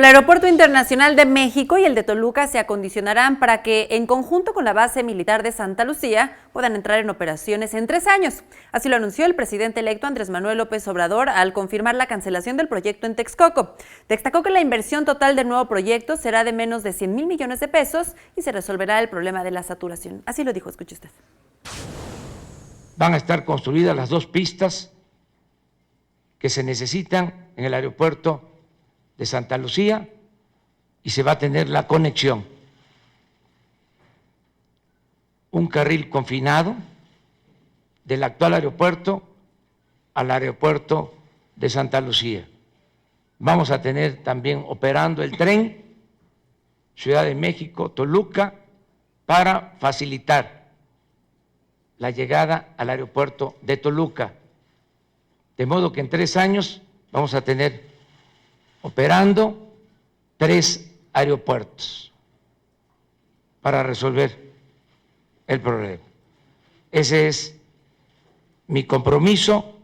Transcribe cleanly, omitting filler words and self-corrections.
El Aeropuerto Internacional de México y el de Toluca se acondicionarán para que, en conjunto con la base militar de Santa Lucía, puedan entrar en operaciones en 3 años. Así lo anunció el presidente electo Andrés Manuel López Obrador al confirmar la cancelación del proyecto en Texcoco. Destacó que la inversión total del nuevo proyecto será de menos de 100,000 millones de pesos y se resolverá el problema de la saturación. Así lo dijo, escuche usted. Van a estar construidas las 2 pistas que se necesitan en el aeropuerto de Santa Lucía y se va a tener la conexión, un carril confinado del actual aeropuerto al aeropuerto de Santa Lucía. Vamos a tener también operando el tren Ciudad de México, Toluca, para facilitar la llegada al aeropuerto de Toluca. De modo que en 3 años vamos a tener operando 3 aeropuertos para resolver el problema. Ese es mi compromiso